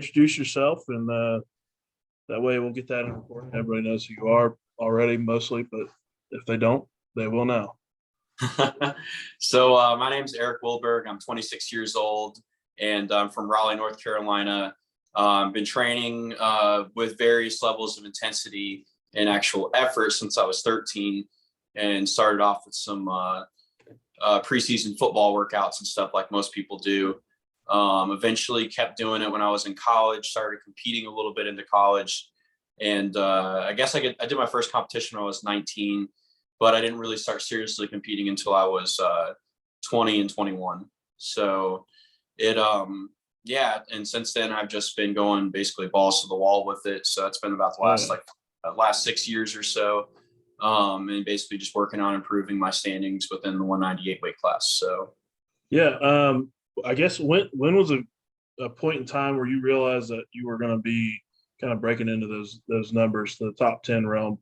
introduce yourself, and that way we'll get that in recording. Everybody knows who you are already, mostly, but if they don't, they will now. So my name's Eric Wilberg. I'm 26 years old, and I'm from Raleigh, North Carolina. Been training with various levels of intensity and actual effort since I was 13, and started off with some preseason football workouts and stuff like most people do. Eventually kept doing it when I was in college, started competing a little bit into college. And I guess I did my first competition when I was 19, but I didn't really start seriously competing until I was 20 and 21. So and since then I've just been going basically balls to the wall with it. So it's been about the last 6 years or so. And basically just working on improving my standings within the 198 weight class. So I guess when was a point in time where you realized that you were going to be kind of breaking into those numbers, the top 10 realm?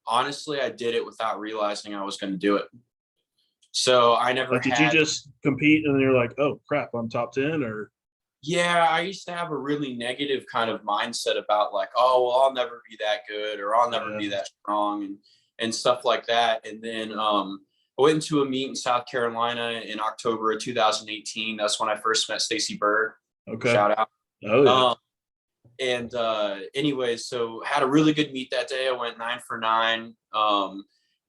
Honestly, I did it without realizing I was going to do it. So I never Did you just compete and you're like, oh crap, I'm top 10? Or yeah, I used to have a really negative kind of mindset about like, oh well, I'll never be that good, or I'll never be that strong, and stuff like that. And then I went into a meet in South Carolina in October of 2018. That's when I first met Stacy Bird. Okay. Shout out. Oh yeah. Anyways, so had a really good meet that day. I went 9 for 9.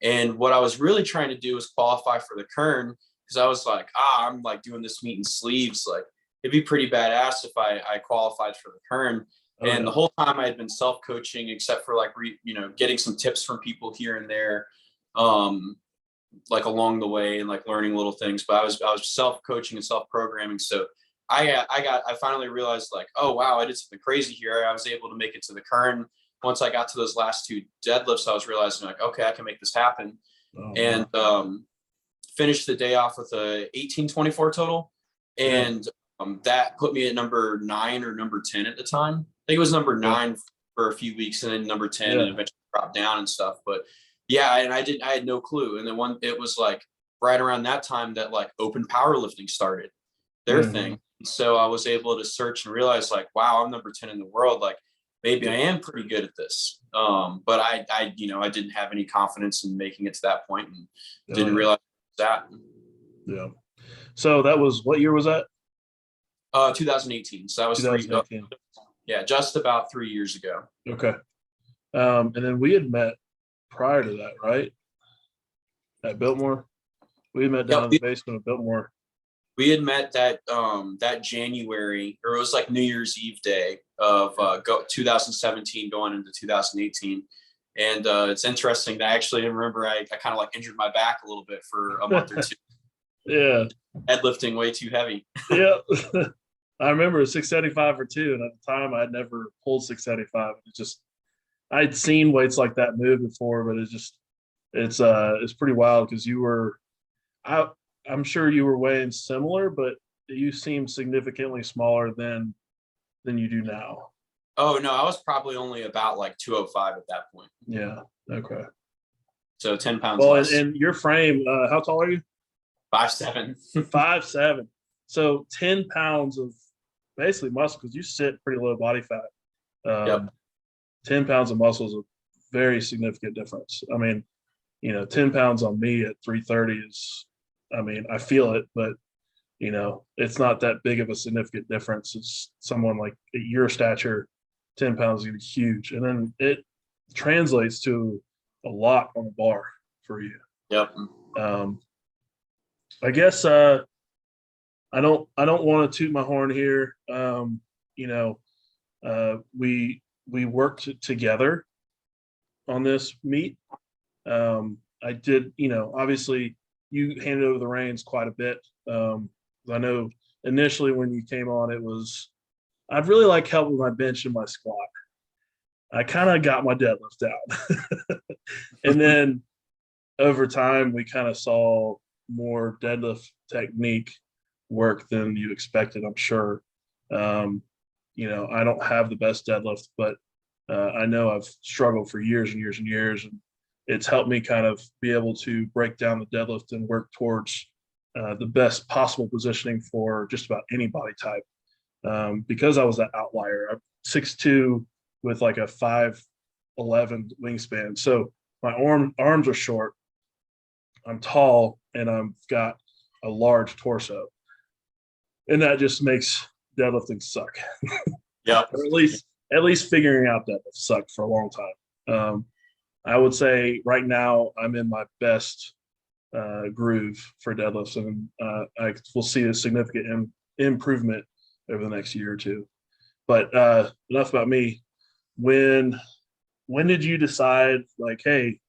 And what I was really trying to do was qualify for the Kern, because I was like, I'm like doing this meet in sleeves. Like it'd be pretty badass if I qualified for the Kern. The whole time I had been self-coaching, except for like, getting some tips from people here and there, like along the way, and like learning little things. But I was self-coaching and self-programming. So I finally realized like, oh wow, I did something crazy here. I was able to make it to the Kern. Once I got to those last 2 deadlifts, I was realizing like, okay, I can make this happen. Finished the day off with a 1824 total. And that put me at number 9 or number 10 at the time. I think it was number 9 for a few weeks, and then number 10 and eventually dropped down and stuff. But yeah, and I had no clue. And then it was like right around that time that like open powerlifting started their thing. So I was able to search and realize like, wow, I'm number 10 in the world. Like maybe I am pretty good at this. But I didn't have any confidence in making it to that point, and didn't realize that. Yeah. So that was, what year was that? 2018. So that was 2018. Just about 3 years ago. Okay. And then we had met prior to that, right? At Biltmore. We met down in the basement of Biltmore. We had met that January, or it was like New Year's Eve day of 2017 going into 2018. And it's interesting that I actually remember I kind of like injured my back a little bit for a month or two. Yeah. Deadlifting way too heavy. Yeah. I remember 675 for 2, and at the time I had never pulled 675. I'd seen weights like that move before, but it's pretty wild, because I'm sure you were weighing similar, but you seem significantly smaller than you do now. Oh no, I was probably only about like 205 at that point. Yeah. Okay. So 10 pounds less. And your frame, how tall are you? 5'7". 5'7". So 10 pounds of basically muscle, because you sit pretty low body fat. 10 pounds of muscle is a very significant difference. I mean, 10 pounds on me at 330 is, I feel it, but it's not that big of a significant difference. It's someone like at your stature, 10 pounds is gonna be huge. And then it translates to a lot on the bar for you. Yep. I guess I don't want to toot my horn here. We worked together on this meet. I did, obviously you handed over the reins quite a bit. I know initially when you came on, I'd really like help with my bench and my squat. I kind of got my deadlift down. And then over time, we kind of saw more deadlift technique work than you expected, I'm sure. I don't have the best deadlift, but I know I've struggled for years and years and years, and it's helped me kind of be able to break down the deadlift and work towards the best possible positioning for just about any body type. Because I was that outlier. I'm 6'2" with like a 5'11" wingspan. So my arms are short. I'm tall and I've got a large torso. And that just makes deadlifting suck. Yeah. Or at least figuring out deadlift sucked for a long time. I would say right now I'm in my best groove for deadlifts, and I will see a significant improvement over the next year or two. But enough about me. When did you decide, like, hey,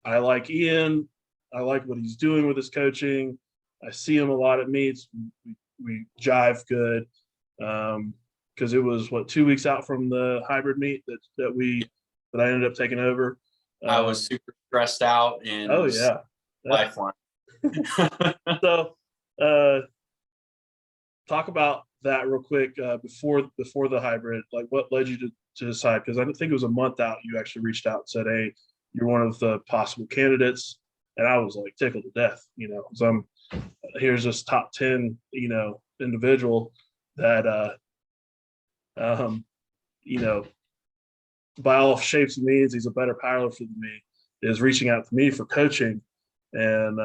I like Ian, I like what he's doing with his coaching, I see him a lot at meets, we jive good, because it was 2 weeks out from the hybrid meet that I ended up taking over. I was super stressed out, and Oh yeah, lifeline. So talk about that real quick, before the hybrid, like what led you to decide? Because I think it was a month out you actually reached out and said, hey, you're one of the possible candidates, and I was like tickled to death, so here's this top 10 individual that by all shapes and means, he's a better powerlifter than me, is reaching out to me for coaching. And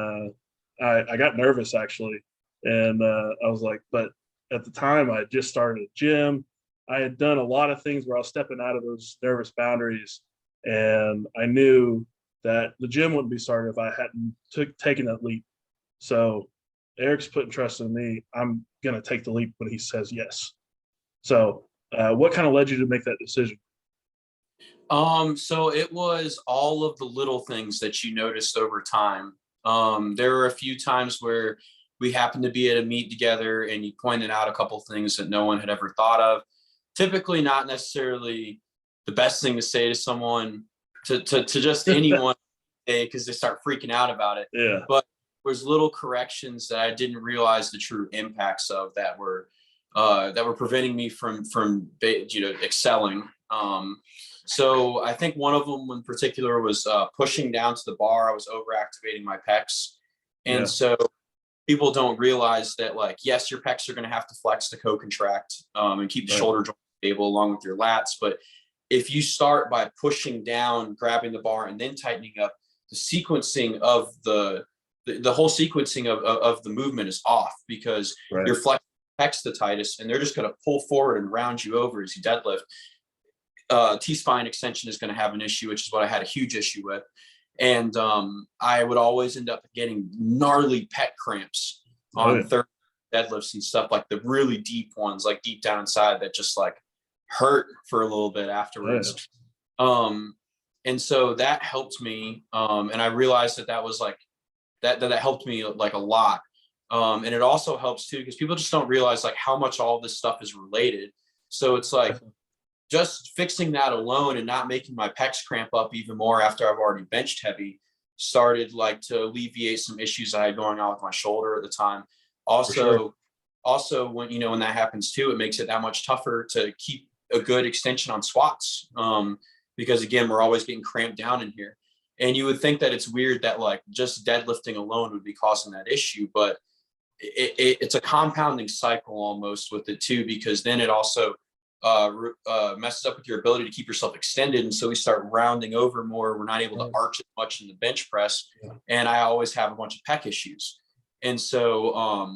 I got nervous actually. And I was like, but at the time I just started a gym. I had done a lot of things where I was stepping out of those nervous boundaries. And I knew that the gym wouldn't be started if I hadn't taken that leap. So Eric's putting trust in me. I'm going to take the leap when he says yes. So what kind of led you to make that decision? So it was all of the little things that you noticed over time. There were a few times where we happened to be at a meet together and you pointed out a couple things that no one had ever thought of. Typically not necessarily the best thing to say to someone, to just anyone, because they start freaking out about it. Yeah. But there was little corrections that I didn't realize the true impacts of that were preventing me from excelling. So I think one of them in particular was pushing down to the bar. I was overactivating my pecs. And so people don't realize that, like, yes, your pecs are going to have to flex to co-contract and keep the shoulder joint stable along with your lats. But if you start by pushing down, grabbing the bar, and then tightening up, the sequencing of the whole sequencing of the movement is off, because you're flexing pecs the tightest, and they're just going to pull forward and round you over as you deadlift. T-spine extension is going to have an issue, which is what I had a huge issue with. And I would always end up getting gnarly pec cramps on third deadlifts and stuff, like the really deep ones, like deep down inside, that just like hurt for a little bit afterwards. And so that helped me. And I realized that was like, that helped me like a lot. And it also helps too, because people just don't realize like how much all this stuff is related. So it's like, just fixing that alone and not making my pecs cramp up even more after I've already benched heavy started like to alleviate some issues I had going on with my shoulder at the time. Also when, when that happens too, it makes it that much tougher to keep a good extension on squats. Because again, we're always getting cramped down in here. And you would think that it's weird that like just deadlifting alone would be causing that issue, but it's a compounding cycle almost with it too, because then it also messes up with your ability to keep yourself extended. And so we start rounding over more. We're not able to arch as much in the bench press. And I always have a bunch of pec issues. And so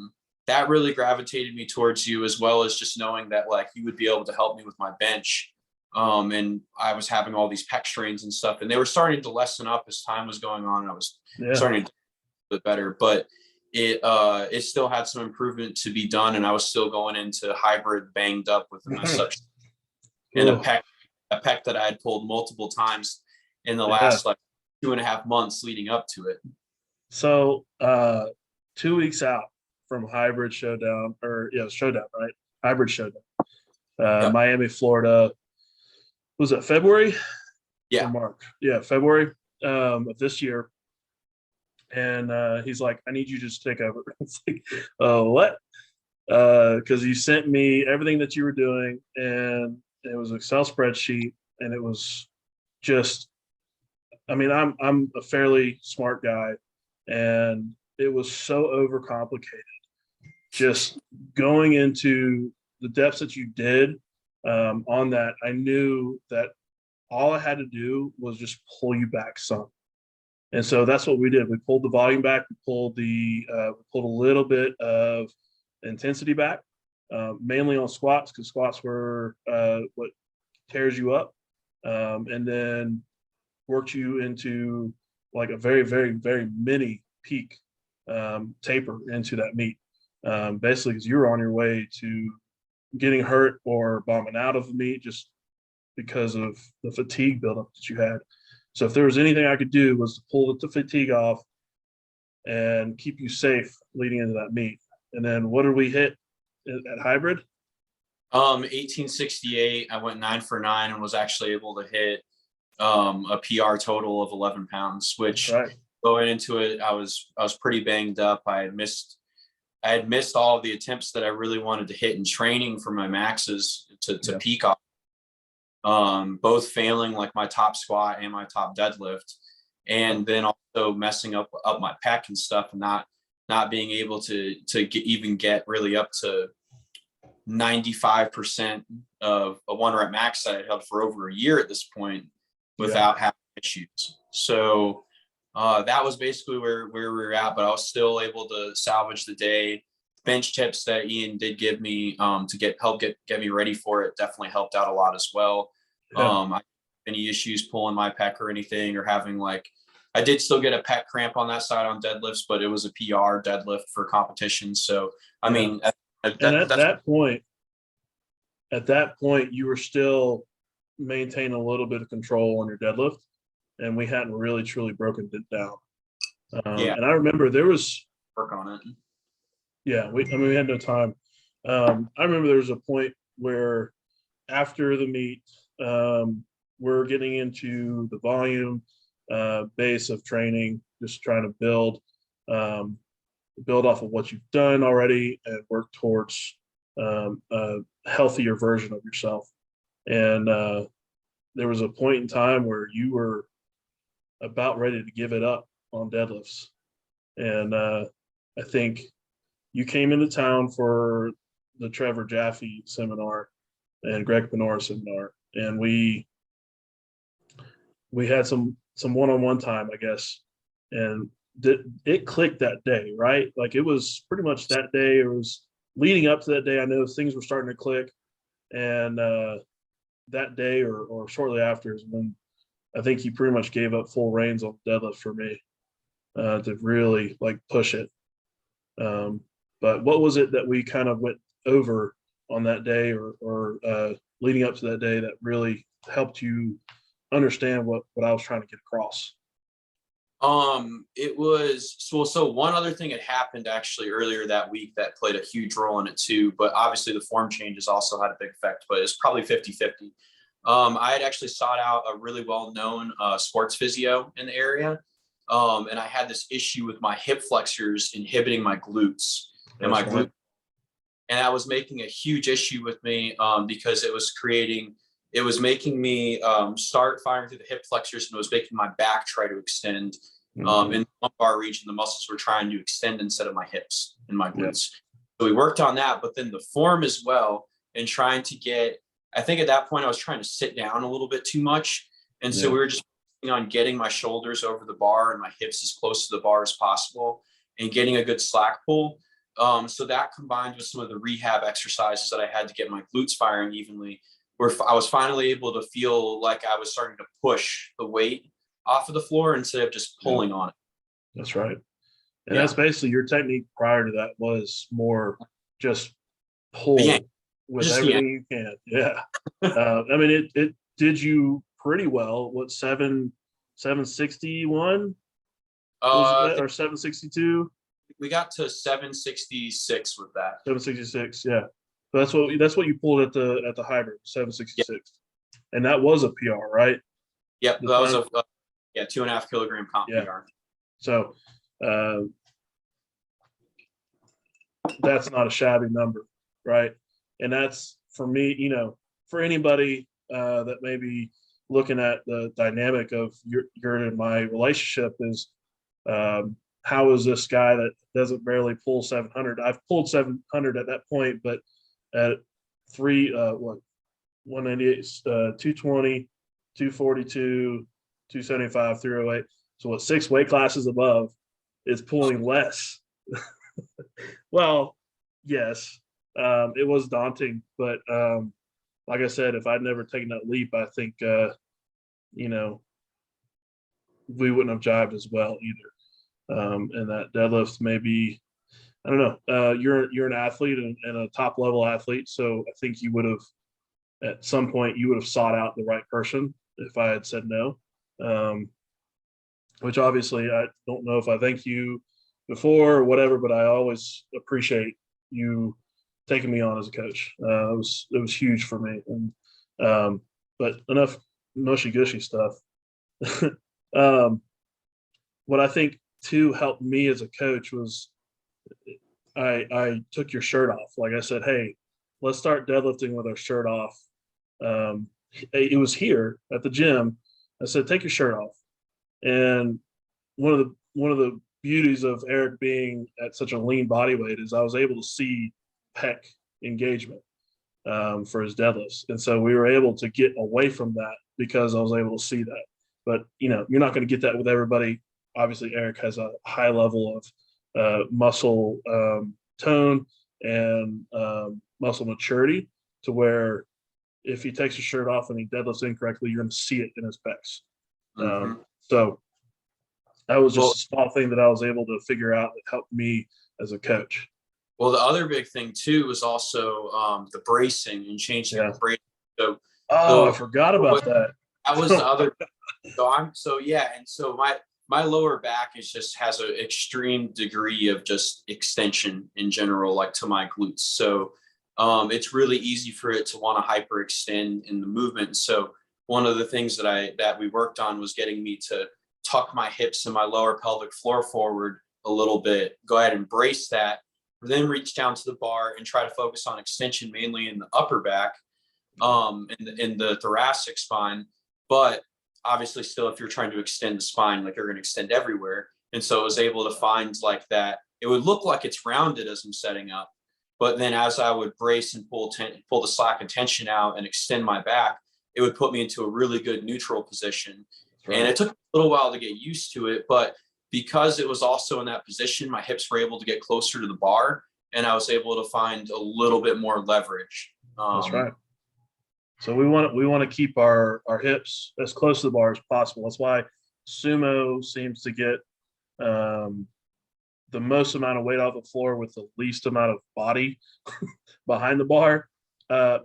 that really gravitated me towards you, as well as just knowing that like you would be able to help me with my bench. And I was having all these pec strains and stuff, and they were starting to lessen up as time was going on. And I was starting to do a bit better, but it still had some improvement to be done, and I was still going into hybrid banged up with such and a pec that I had pulled multiple times in the last like 2.5 months leading up to it. So 2 weeks out from hybrid showdown, showdown, right? Hybrid showdown. Miami, Florida. Was it February? Yeah. Or March? Yeah, February of this year. And he's like, I need you to just take over. It's like, what? Because you sent me everything that you were doing, and it was an Excel spreadsheet, and it was just, I mean, I'm a fairly smart guy, and it was so overcomplicated. Just going into the depths that you did on that, I knew that all I had to do was just pull you back some. And so that's what we did. We pulled the volume back. We pulled a little bit of intensity back, mainly on squats, because squats were what tears you up, and then worked you into like a very, very, very mini peak taper into that meet. Basically, because you were on your way to getting hurt or bombing out of the meet just because of the fatigue buildup that you had. So if there was anything I could do was to pull the fatigue off and keep you safe leading into that meet. And then what did we hit at hybrid? 1868. I went 9 for 9 and was actually able to hit a PR total of 11 pounds, which going into it, I was pretty banged up. I had missed all of the attempts that I really wanted to hit in training for my maxes to peak off. Both failing like my top squat and my top deadlift, and then also messing up my pec and stuff, and not being able to even get really up to 95% of a 1 rep max that I held for over a year at this point without having issues. So that was basically where we were at, but I was still able to salvage the day. Bench tips that Ian did give me to help get me ready for it definitely helped out a lot as well. I didn't have any issues pulling my pec or anything, or having I did still get a pec cramp on that side on deadlifts, but it was a PR deadlift for competition. So I mean, at that point, you were still maintaining a little bit of control on your deadlift, and we hadn't really truly broken it down. And I remember there was work on it. Yeah, we had no time. I remember there was a point where after the meet, we're getting into the volume base of training, just trying to build off of what you've done already and work towards a healthier version of yourself. And there was a point in time where you were about ready to give it up on deadlifts. And I think you came into town for the Trevor Jaffe seminar and Greg Penora seminar, and we had some one-on-one time, I guess, and it clicked that day, right? Like it was pretty much that day. It was leading up to that day. I know things were starting to click, and that day or shortly after is when I think he pretty much gave up full reins on deadlift for me to really push it. But what was it that we kind of went over on that day or leading up to that day that really helped you understand what I was trying to get across? It was so one other thing had happened actually earlier that week that played a huge role in it too, but obviously the form changes also had a big effect, but it's probably 50-50. I had actually sought out a really well-known sports physio in the area. And I had this issue with my hip flexors inhibiting my glutes and my glute. And that was making a huge issue with me because it was making me start firing through the hip flexors, and it was making my back try to extend. In the lumbar region, the muscles were trying to extend instead of my hips and my glutes. So we worked on that, but then the form as well, and trying to get, I think at that point I was trying to sit down a little bit too much. And so we were just on getting my shoulders over the bar and my hips as close to the bar as possible and getting a good slack pull. So that combined with some of the rehab exercises that I had to get my glutes firing evenly, where I was finally able to feel like I was starting to push the weight off of the floor instead of just pulling on it. That's right. And that's basically your technique prior to that was more just pull with just everything you can. Yeah. I mean, it did you pretty well. What, 761 or 762? We got to 766 with that. 766, yeah. So that's what you pulled at the hybrid, 766, and that was a PR, right? Yep, that was a 2.5 kilogram comp PR. So that's not a shabby number, right? And that's for me, for anybody that may be looking at the dynamic of your and my relationship is how is this guy that doesn't barely pull 700? I've pulled 700 at that point, but at 198, 220, 242, 275, 308. So what, 6 weight classes above is pulling less. Well, yes, it was daunting, but like I said, if I'd never taken that leap, I think you know, we wouldn't have jived as well either. And that deadlift maybe, I don't know. You're an athlete and a top level athlete, so I think you would have at some point you would have sought out the right person if I had said no. Which obviously I don't know if I thank you before or whatever, but I always appreciate you taking me on as a coach. It was huge for me. And but enough mushy gushy stuff. What I think too helped me as a coach was I took your shirt off. Like I said, hey, let's start deadlifting with our shirt off. It was here at the gym. I said, take your shirt off. And one of the beauties of Eric being at such a lean body weight is I was able to see pec engagement for his deadlifts. And so we were able to get away from that because I was able to see that. But, you know, you're not going to get that with everybody. Obviously, Eric has a high level of muscle tone and muscle maturity to where if he takes his shirt off and he deadlifts incorrectly, you're going to see it in his pecs. So that was just a small thing that I was able to figure out that helped me as a coach. Well, the other big thing too was also the bracing and changing the bracing. I forgot about that. That was the other. So my lower back has an extreme degree of just extension in general, like to my glutes. So it's really easy for it to want to hyperextend in the movement. So one of the things that we worked on was getting me to tuck my hips and my lower pelvic floor forward a little bit, go ahead and brace that, then reach down to the bar and try to focus on extension mainly in the upper back, in the thoracic spine. But obviously still, if you're trying to extend the spine, like you're going to extend everywhere. And so I was able to find like that. It would look like it's rounded as I'm setting up, but then as I would brace and pull the slack and tension out and extend my back, it would put me into a really good neutral position. Right. And it took a little while to get used to it, but because it was also in that position, my hips were able to get closer to the bar and I was able to find a little bit more leverage. That's right. So we want to keep our hips as close to the bar as possible. That's why sumo seems to get the most amount of weight off the floor with the least amount of body behind the bar,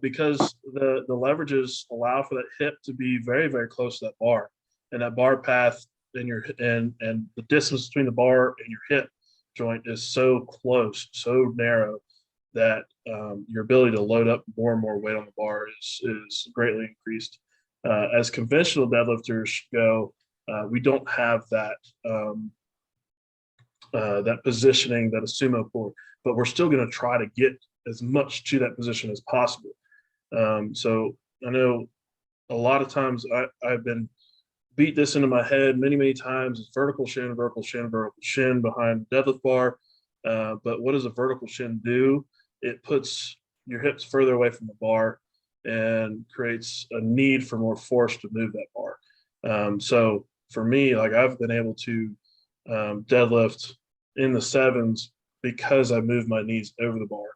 because the leverages allow for that hip to be very, very close to that bar, and that bar path and the distance between the bar and your hip joint is so close, so narrow that your ability to load up more and more weight on the bar is greatly increased. As conventional deadlifters go, we don't have that that positioning that a sumo core, but we're still going to try to get as much to that position as possible. So I know a lot of times I've been beat this into my head many times. It's vertical shin, vertical shin, vertical shin behind the deadlift bar. But what does a vertical shin do? It puts your hips further away from the bar and creates a need for more force to move that bar. So for me, like I've been able to deadlift in the 7s because I moved my knees over the bar.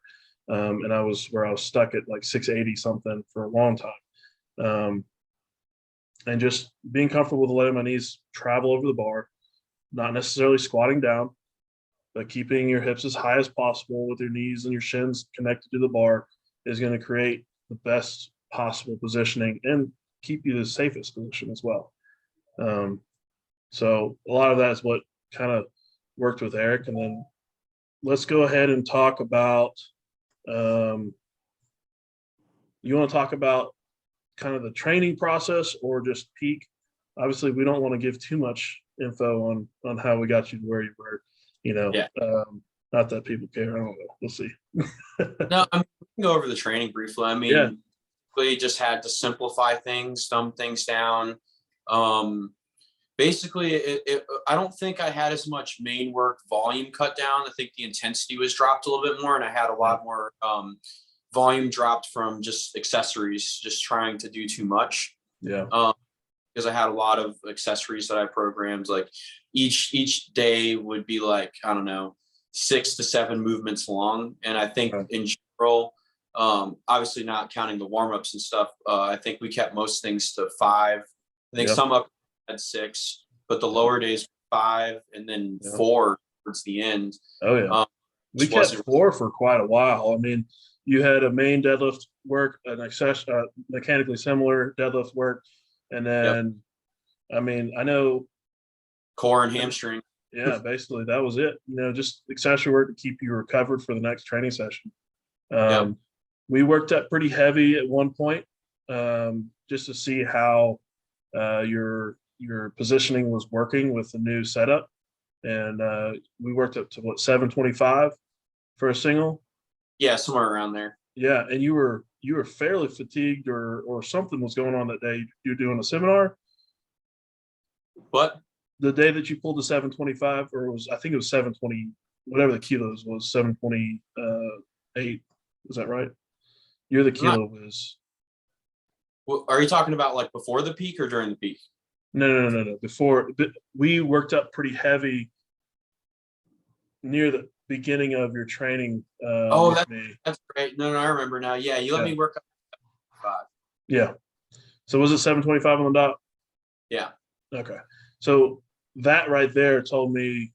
And I was stuck at like 680 something for a long time. And just being comfortable with letting my knees travel over the bar, not necessarily squatting down, but keeping your hips as high as possible with your knees and your shins connected to the bar is going to create the best possible positioning and keep you the safest position as well. So a lot of that is what kind of worked with Eric. And then let's go ahead and talk about, you want to talk about kind of the training process or just peak? Obviously, we don't want to give too much info on how we got you to where you were, Yeah. Not that people care. I don't know. We'll see. No, we can go over the training briefly. I mean, we just had to simplify things, dumb things down. basically I don't think I had as much main work volume cut down. I think the intensity was dropped a little bit more, and I had a lot more volume dropped from just accessories, just trying to do too much. Yeah. Because I had a lot of accessories that I programmed. Like each day would be like, I don't know, 6 to 7 movements long. And I think in general, obviously not counting the warm-ups and stuff, I think we kept most things to 5. I think some up had 6, but the lower days 5 and then 4 towards the end. Oh yeah. We kept 4 for quite a while. I mean, you had a main deadlift work, an mechanically similar deadlift work, and then I mean, I know core and hamstring. Yeah, basically that was it. You know, just accessory work to keep you recovered for the next training session. We worked up pretty heavy at one point, just to see how your positioning was working with the new setup, and we worked up to 725 for a single. Yeah, somewhere around there. Yeah, and you were fairly fatigued, or something was going on that day. You're doing a seminar. What? The day that you pulled the 725, or I think it was 720, whatever the kilos was, 728. Is that right? You're the kilo whiz. Well, are you talking about like before the peak or during the peak? No. Before, we worked up pretty heavy near the beginning of your training. That's great. No, I remember now. Yeah, you let me work up 5. Yeah. So was it 725 on the dot? Yeah. Okay. So that right there told me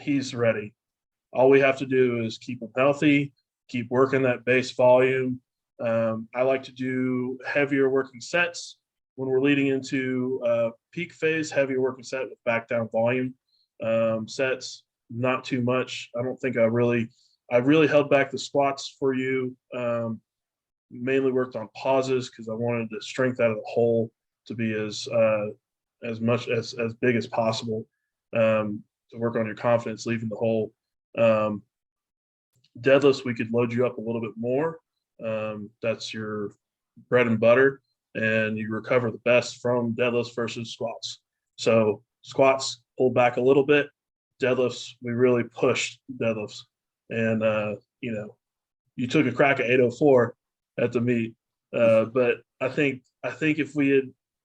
he's ready. All we have to do is keep him healthy, keep working that base volume. I like to do heavier working sets when we're leading into peak phase, heavier working set with back down volume sets, not too much. I don't think I really held back the squats for you. Mainly worked on pauses because I wanted the strength out of the hole to be as big as possible, to work on your confidence leaving the hole. Deadlifts, we could load you up a little bit more. That's your bread and butter, and you recover the best from deadlifts versus squats. So squats pulled back a little bit. Deadlifts, we really pushed deadlifts, and you took a crack at 804 at the meet, but I think if we had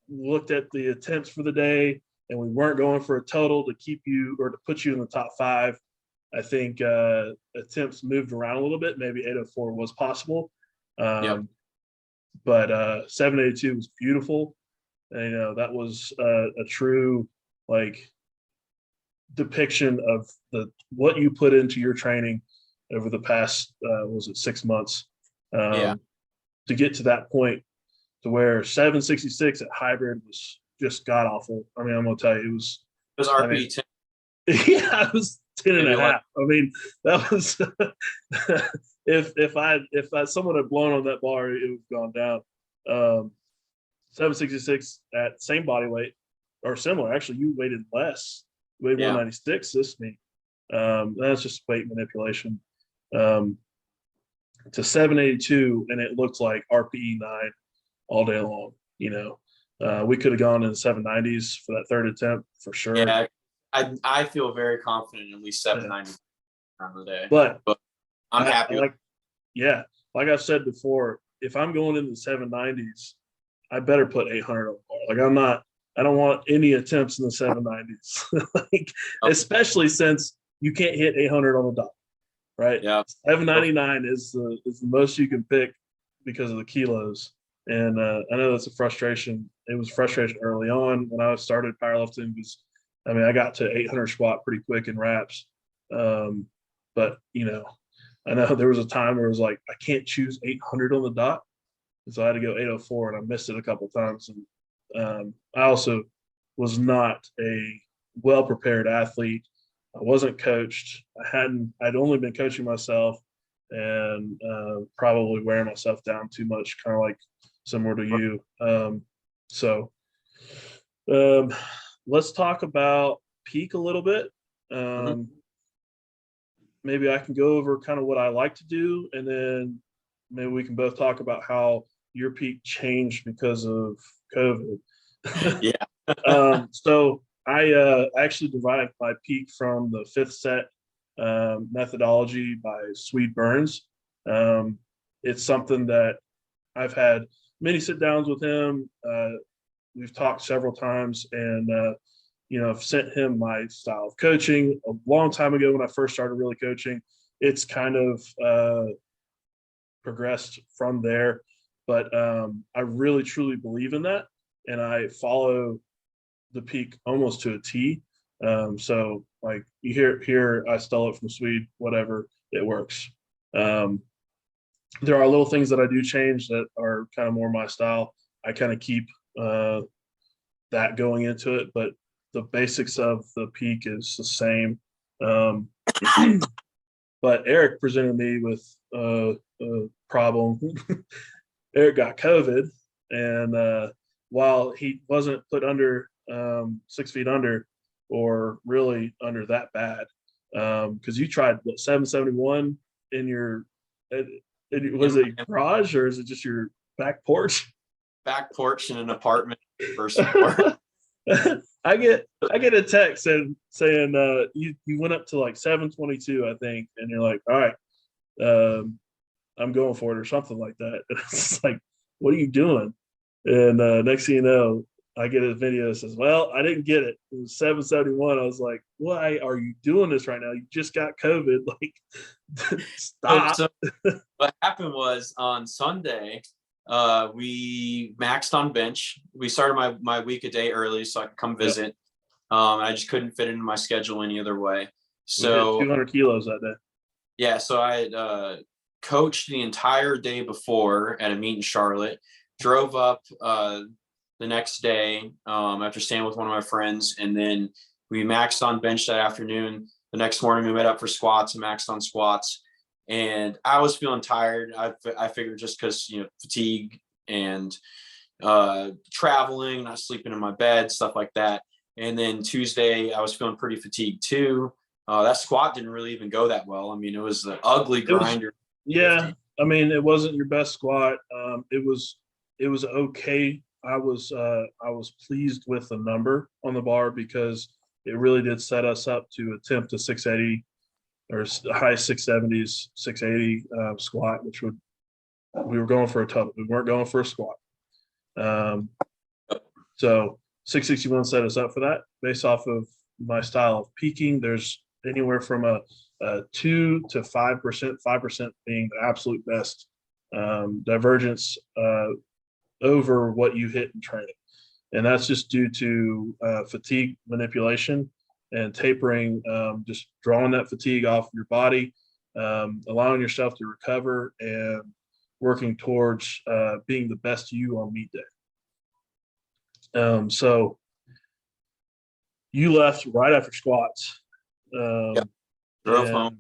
looked at the attempts for the day and we weren't going for a total to keep you or to put you in the top 5, I think attempts moved around a little bit. Maybe 804 was possible, but 782 was beautiful. And, that was a true depiction of what you put into your training over the past 6 months to get to that point, to where 766 at hybrid was just god awful. I mean, I'm gonna tell you, it was RP 10. Yeah, it was 10 and a half. I mean, that was if someone had blown on that bar, it would have gone down. 766 at same body weight or similar. Actually, you weighted less. You weighed 196 this meet. That's just weight manipulation. To 782, and it looked like RPE 9 all day long. We could have gone in the 790s for that third attempt for sure. Yeah, I feel very confident in at least 790 on the day. But I'm happy. Like I've said before, if I'm going into the 790s, I better put 800 on the bar. I don't want any attempts in the 790s, especially since you can't hit 800 on the dot. Right. Yeah. 799 is the most you can pick because of the kilos. And I know that's a frustration. It was frustration early on when I started powerlifting, because I got to 800 squat pretty quick in reps. But I know there was a time where it was like, I can't choose 800 on the dot. And so I had to go 804, and I missed it a couple of times. And I also was not a well-prepared athlete. I wasn't coached. I'd only been coaching myself, and probably wearing myself down too much, kind of like similar to you. Let's talk about peak a little bit. Maybe I can go over kind of what I like to do, and then maybe we can both talk about how your peak changed because of COVID. Yeah. So I actually derived my peak from the fifth set methodology by Swede Burns. It's something that I've had many sit downs with him. We've talked several times, and I've sent him my style of coaching a long time ago when I first started really coaching. It's kind of progressed from there, but I really truly believe in that, and I follow the peak almost to a T. So like you hear here, I stole it from Swede, whatever, it works. Um, there are little things that I do change that are kind of more my style. I kind of keep that going into it, but the basics of the peak is the same. Um, but Eric presented me with a problem. Eric got COVID, and while he wasn't put under 6 feet under, or really under that bad, because you tried what 771 in your, was it your garage or is it just your back porch? Back porch in an apartment, first floor. I get a text saying you went up to like 722, I think, and you're like, all right, I'm going for it or something like that. And it's like, what are you doing? And next thing you know, I get a video that says, well, I didn't get it. It was 771. I was like, why are you doing this right now? You just got COVID. Like, stop. So what happened was on Sunday, we maxed on bench. We started my week a day early so I could come visit. I just couldn't fit into my schedule any other way. So 200 kilos that day. Yeah, so I had coached the entire day before at a meet in Charlotte, drove up the next day after staying with one of my friends, and then we maxed on bench that afternoon. The next morning we met up for squats and maxed on squats, and I was feeling tired. I figured just because fatigue and traveling, not sleeping in my bed, stuff like that. And then Tuesday I was feeling pretty fatigued too. That squat didn't really even go that well. I mean, it was an ugly grinder. Yeah, I mean, it wasn't your best squat. It was okay. I was pleased with the number on the bar because it really did set us up to attempt a 680 or high 670s, 680 squat, which we were going for a total. We weren't going for a squat. So 661 set us up for that based off of my style of peaking. There's anywhere from a 2 to 5%, 5% being the absolute best divergence over what you hit in training. And that's just due to fatigue manipulation and tapering, just drawing that fatigue off your body, allowing yourself to recover and working towards being the best you on meet day. So you left right after squats. Drove home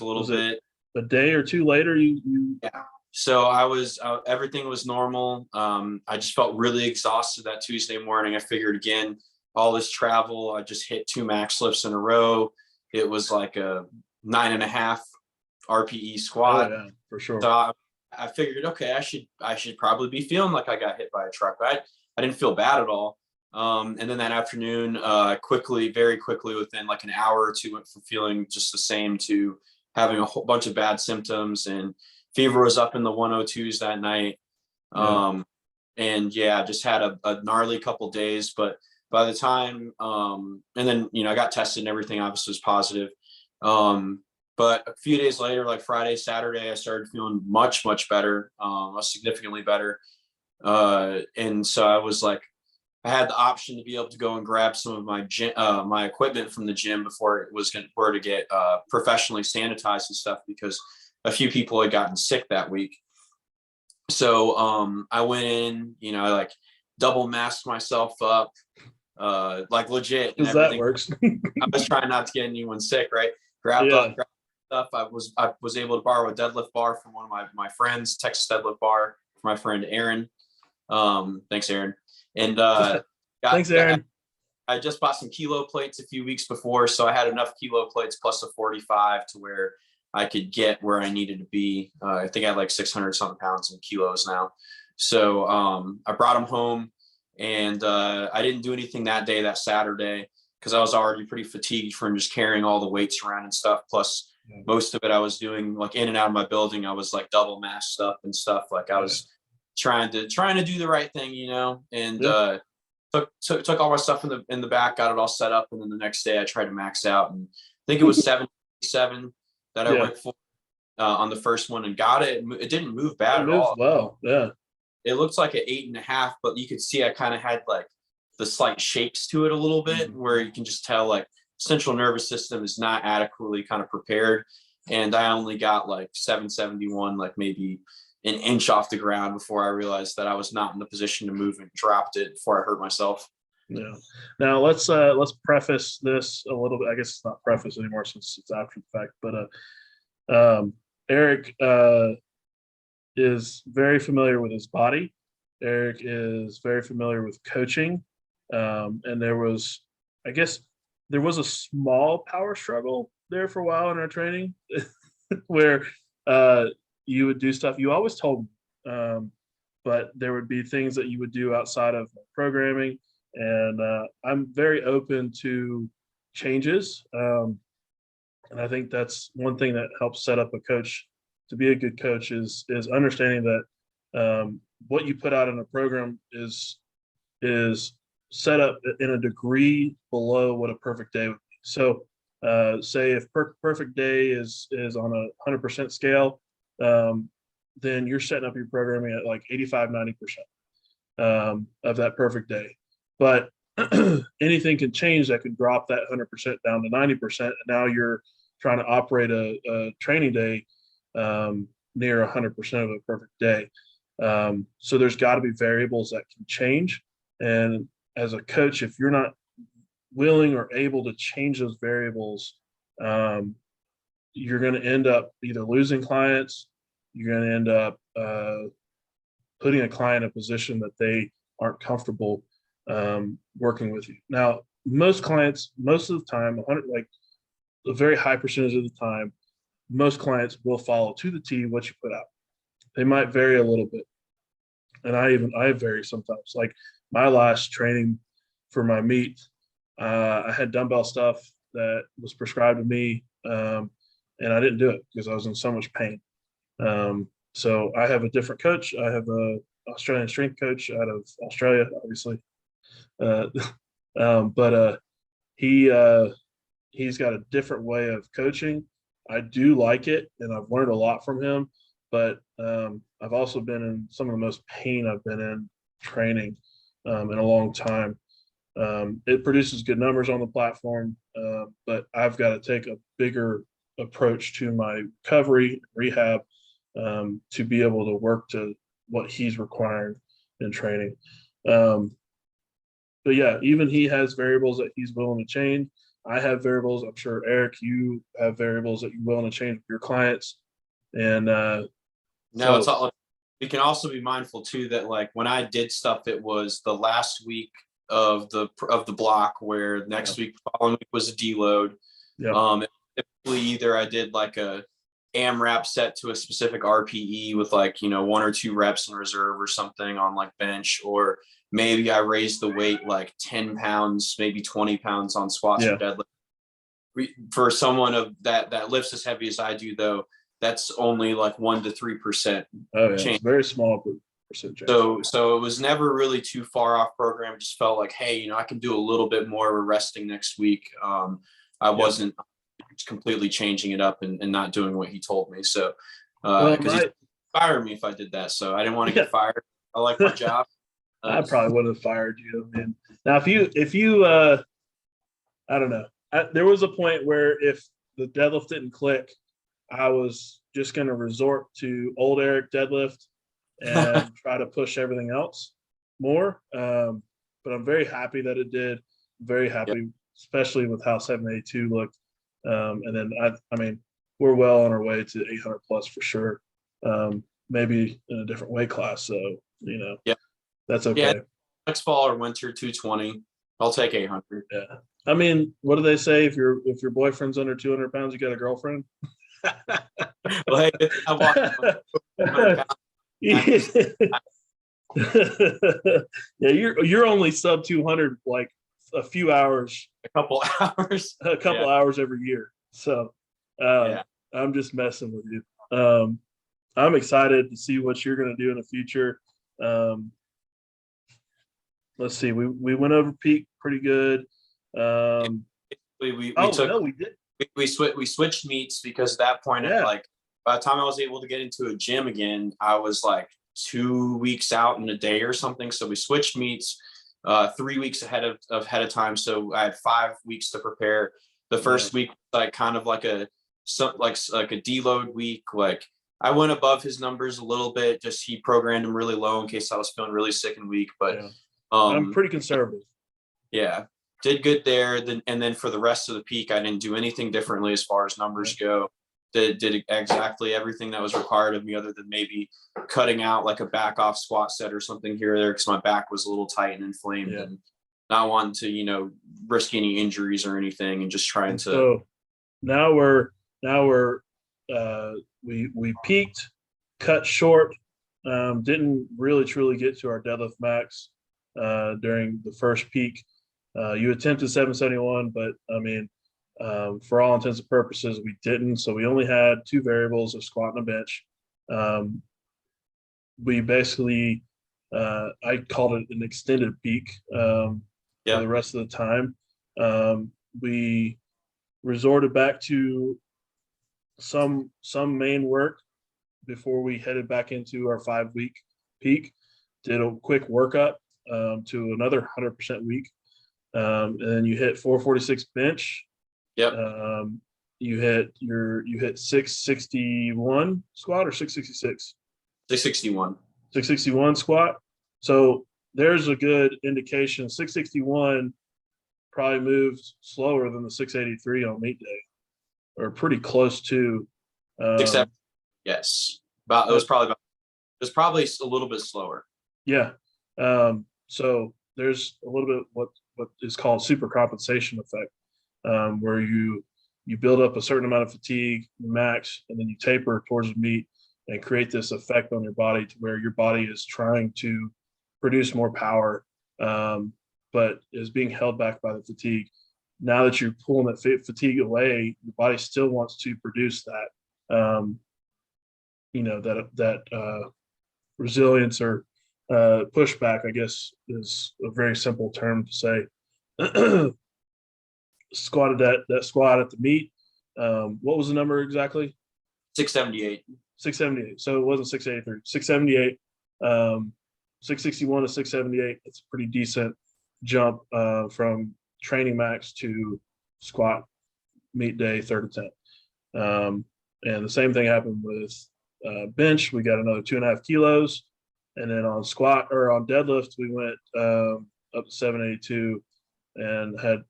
a little bit. A day or two later, you yeah. So I was everything was normal. I just felt really exhausted that Tuesday morning. I figured again, all this travel, I just hit 2 max lifts in a row. It was like a 9.5 RPE squat. Oh, yeah, for sure. So I figured, okay, I should probably be feeling like I got hit by a truck. But I didn't feel bad at all. And then that afternoon, very quickly, within like an hour or two, went from feeling just the same to having a whole bunch of bad symptoms, and fever was up in the 102s that night. And yeah, just had a gnarly couple days, but by the time, and then, I got tested and everything obviously was positive. But a few days later, like Friday, Saturday, I started feeling much, much better, significantly better. And so I was like, I had the option to be able to go and grab some of my my equipment from the gym before it were to get professionally sanitized and stuff, because a few people had gotten sick that week. So I went in, I like double masked myself up, like legit. Because that works. I was trying not to get anyone sick, right? Grabbed stuff. I was able to borrow a deadlift bar from one of my friends, Texas deadlift bar, for my friend Aaron. Thanks, Aaron. And thanks, Aaron. I just bought some kilo plates a few weeks before, so I had enough kilo plates plus a 45 to where I could get where I needed to be. I think I had like 600 something pounds in kilos now. So I brought them home, And I didn't do anything that day, that Saturday, because I was already pretty fatigued from just carrying all the weights around and stuff. Plus, most of it I was doing like in and out of my building. I was like double masked up and stuff. Like I was trying to do the right thing, and took all my stuff in the back, got it all set up, and then the next day I tried to max out, and I think it was 77 that I went for on the first one, and got it. It didn't move bad at all. Well, yeah. It looks like an 8.5, but you could see I kind of had like the slight shakes to it a little bit, where you can just tell like central nervous system is not adequately kind of prepared. And I only got like 771, like maybe an inch off the ground, before I realized that I was not in the position to move, and dropped it before I hurt myself. Yeah. Now let's preface this a little bit. I guess it's not preface anymore since it's after the fact, but Eric is very familiar with his body. Eric is very familiar with coaching. And there was a small power struggle there for a while in our training where you would do stuff you always told me, but there would be things that you would do outside of programming. And I'm very open to changes. And I think that's one thing that helps set up a coach to be a good coach is understanding that what you put out in a program is set up in a degree below what a perfect day would be. So say if perfect day is on a 100% scale, then you're setting up your programming at like 85-90% of that perfect day. But anything can change that could drop that 100% down to 90%. And now you're trying to operate a training day near 100% of a perfect day. So there's got to be variables that can change. And as a coach, if you're not willing or able to change those variables, you're going to end up either losing clients, you're going to end up putting a client in a position that they aren't comfortable working with you. Now, most clients, most of the time, like a very high percentage of the time, most clients will follow to the T what you put out. They might vary a little bit. And I vary sometimes. Like my last training for my meet, I had dumbbell stuff that was prescribed to me, and I didn't do it because I was in so much pain. So I have a different coach. I have a Australian strength coach out of Australia, obviously. But he's got a different way of coaching. I do like it, and I've learned a lot from him. But I've also been in some of the most pain I've been in training in a long time. It produces good numbers on the platform, but I've got to take a bigger approach to my recovery, rehab, to be able to work to what he's requiring in training. But yeah, even he has variables that he's willing to change. I have variables. I'm sure, Eric, you have variables that you're willing to change with your clients. And it's all, we can also be mindful too that like when I did stuff, it was the last week of the block, where next week, following week was a deload. Typically either I did like a AMRAP set to a specific RPE with like, 1 or 2 reps in reserve or something on like bench, or maybe I raised the weight like 10 pounds, maybe 20 pounds on squats or deadlift. For someone of that lifts as heavy as I do, though, that's only like 1 to 3% change. It's very small percentage. So it was never really too far off program. It just felt like, hey, I can do a little bit more. We're resting next week. I wasn't completely changing it up and not doing what he told me. So because he'd fire me if I did that. So I didn't want to get fired. I like my job. I probably would have fired you, man. Now, if you I don't know. There was a point where if the deadlift didn't click, I was just going to resort to old Eric deadlift and try to push everything else more. But I'm very happy that it did. Very happy, especially with how 782 looked. And then I mean, we're well on our way to 800 plus for sure. Maybe in a different weight class. So, that's okay. Yeah, next fall or winter 220. I'll take 800. Yeah. I mean, what do they say? If your boyfriend's under 200 pounds, you got a girlfriend? Well, hey, I walked 100 pounds. Yeah, you're only sub 200 like a few hours, A couple hours. a couple Yeah. hours every year. So Yeah. I'm just messing with you. I'm excited to see what you're going to do in the future. Um, let's see, we went over peak pretty good. We Oh took no, we did. we switched meets because at that point, Yeah, like by the time I was able to get into a gym again, I was like 2 weeks out in a day or something. So we switched meets 3 weeks ahead of time. So I had 5 weeks to prepare. The first week, like kind of like a like a deload week. Like I went above his numbers a little bit. Just he programmed them really low in case I was feeling really sick and weak. But yeah. I'm pretty conservative. yeah, did good there. Then for the rest of the peak, I didn't do anything differently as far as numbers go. Did exactly everything that was required of me, other than maybe cutting out like a back off squat set or something here or there because my back was a little tight and inflamed, and not wanting to risk any injuries or anything, and just trying to. So now we're we peaked, cut short, didn't really truly get to our deadlift max during the first peak. You attempted 771, but I mean, for all intents and purposes, we didn't. So we only had two variables of squat and a bench. We basically, I called it an extended peak for the rest of the time. We resorted back to some main work before we headed back into our 5 week peak. Did a quick workup to another 100% week. And then you hit 446 bench. Yep. You hit 661 squat or 666? 661. 661 squat. So there's a good indication. 661 probably moved slower than the 683 on meet day, or pretty close to. Yes. It was probably a little bit slower. Yeah. So there's a little bit what is called super compensation effect, where you build up a certain amount of fatigue, max, and then you taper towards the meet and create this effect on your body to where your body is trying to produce more power, but is being held back by the fatigue. Now that you're pulling that fatigue away, your body still wants to produce that, resilience or pushback, I guess, is a very simple term to say. Squatted that squat at the meet. What was the number exactly? 678. 678. So it wasn't 683. 678. 661 to 678. It's a pretty decent jump from training max to squat meet day, third attempt. And the same thing happened with bench. We got another 2.5 kilos. And then on squat or on deadlift, we went up to 782 and had,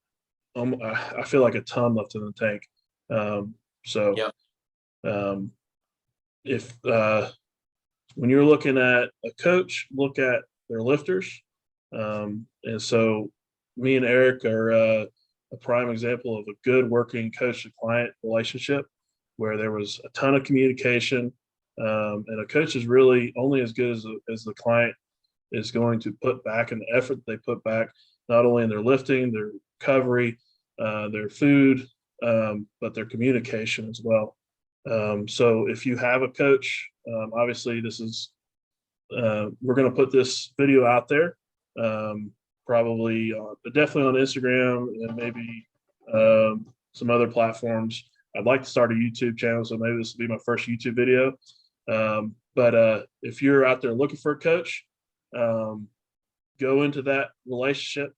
I feel like a ton left in the tank. If when you're looking at a coach, look at their lifters. And so me and Eric are a prime example of a good working coach to client relationship where there was a ton of communication. And a coach is really only as good as the client is going to put back and the effort they put back, not only in their lifting, their recovery, their food, but their communication as well. So if you have a coach, obviously this is, we're going to put this video out there, probably definitely on Instagram and maybe some other platforms. I'd like to start a YouTube channel, so maybe this will be my first YouTube video. But if you're out there looking for a coach, go into that relationship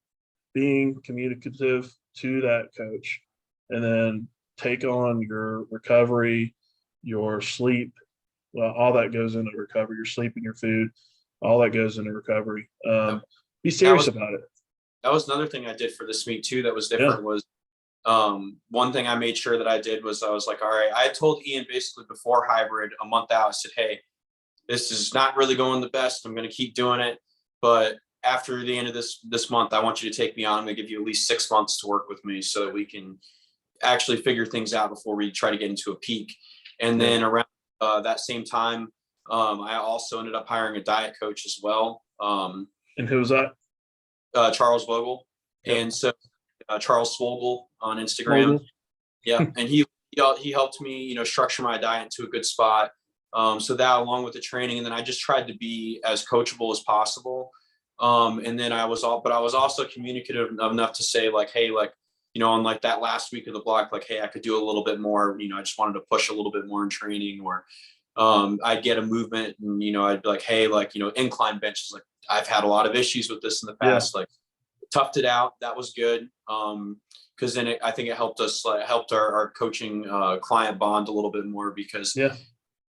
being communicative to that coach, and then take on your recovery, your sleep. Well, all that goes into recovery, your sleep and your food, all that goes into recovery. Be serious about it. That was another thing I did for this meet too that was different. Was one thing I made sure that I did was I was like, all right, I told Ian basically before hybrid a month out, I said, hey, this is not really going the best. I'm going to keep doing it. But after the end of this month, I want you to take me on. I'm going to give you at least 6 months to work with me so that we can actually figure things out before we try to get into a peak. And then around that same time, I also ended up hiring a diet coach as well. And who was that? Charles Vogel. Yep. And so Charles Swogel on Instagram. Vogel. Yeah. And he helped me, structure my diet into a good spot. So that along with the training, and then I just tried to be as coachable as possible. And then I was also communicative enough to say like, hey, like, on like that last week of the block, like, hey, I could do a little bit more, I just wanted to push a little bit more in training, or I'd get a movement and, I'd be like, hey, like, incline benches, like I've had a lot of issues with this in the past, like toughed it out. That was good. Cause then I think it helped us, helped our coaching client bond a little bit more, because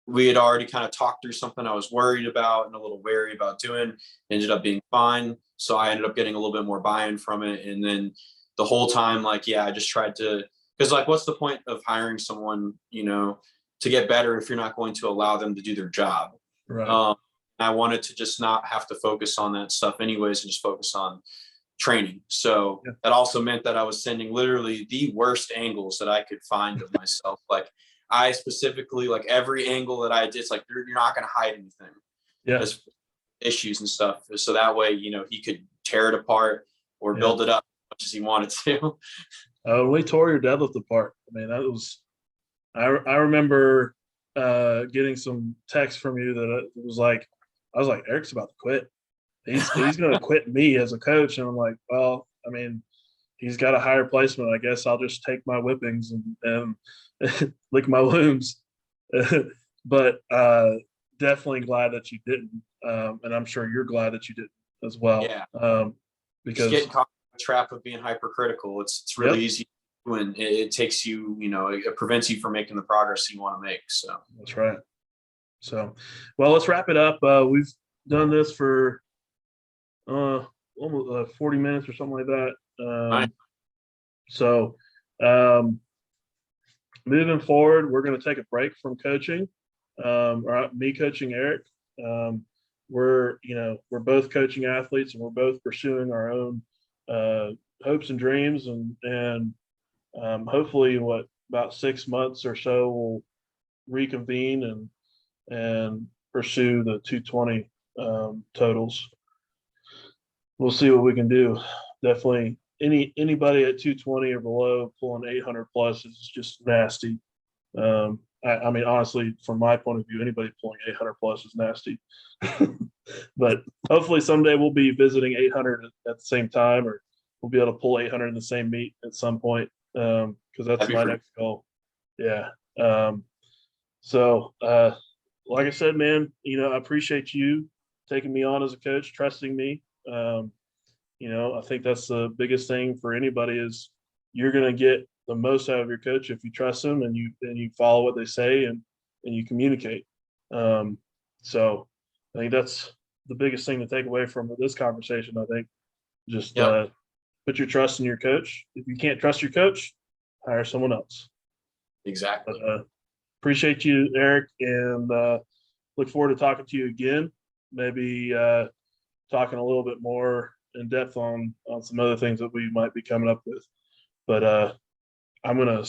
we had already kind of talked through something I was worried about and a little wary about doing. Ended up being fine. So I ended up getting a little bit more buy-in from it. And then the whole time, like, I just tried to, because like, what's the point of hiring someone, to get better if you're not going to allow them to do their job? Right. I wanted to just not have to focus on that stuff anyways, and just focus on training. So that also meant that I was sending literally the worst angles that I could find of myself. Like, I specifically, like every angle that I did, it's like, you're not going to hide anything. There's issues and stuff. So that way, he could tear it apart or build it up as much as he wanted to. We tore your deadlift apart. I mean, that was, I remember getting some text from you that it was like, I was like, Eric's about to quit. He's going to quit me as a coach. And I'm like, well, I mean, he's got a higher placement. I guess I'll just take my whippings and lick my wounds. But definitely glad that you didn't. And I'm sure you're glad that you didn't as well. Because just getting caught in the trap of being hypercritical, it's really easy, and it takes you, it prevents you from making the progress you want to make. So that's right. So, well, let's wrap it up. We've done this for almost 40 minutes or something like that. So moving forward, we're going to take a break from coaching, or me coaching Eric. We're both coaching athletes, and we're both pursuing our own hopes and dreams, and hopefully about 6 months or so we'll reconvene and pursue the 220 totals. We'll see what we can do. Definitely anybody at 220 or below pulling 800 plus is just nasty. I mean, honestly, from my point of view, anybody pulling 800 plus is nasty. But hopefully someday we'll be visiting 800 at the same time, or we'll be able to pull 800 in the same meet at some point, because that's my next goal. Yeah. So like I said, man, I appreciate you taking me on as a coach, trusting me. I think that's the biggest thing for anybody is you're going to get the most out of your coach if you trust them and you follow what they say and you communicate. So I think that's the biggest thing to take away from this conversation. I think just put your trust in your coach. If you can't trust your coach, hire someone else. Exactly. But, appreciate you, Eric, and look forward to talking to you again. Maybe talking a little bit more in depth on some other things that we might be coming up with. But I'm going to